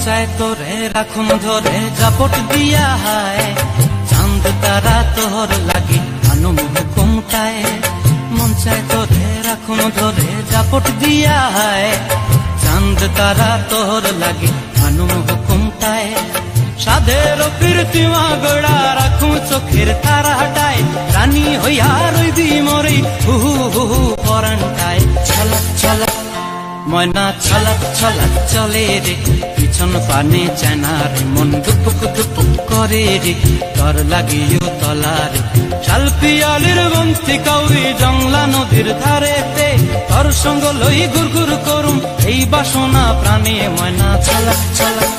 চায় তোরে রাখুন ধরে জাপট দিয়া হায়, চাঁদ তারা তোর লাগি আনুম হুকুমটায়। মন চায় তোরে রাখুন ধরে জাপট দিয়া হায়, চাঁদ তারা তোর লাগি আনুম হুকুমটায়। সাধের কীর্তিমা গড়া রাখুন চোখের তারা হাটায়, রানী হইয়া রইবি মরে হুহু হুহু পরান্টায়। ছলক ছলক ময়না ছলক ছলক চলে রে, পিছন পানে চেনার মন দুপুক দুপুক করে রে, তর লাগিও তলারে। শাল পিয়ালির বন্তি কাউরি জংলা নদীর ধারেতে, তর সঙ্গ লই গুর গুর করুম এই বাসনা প্রাণে। ময়না ছলক ছলক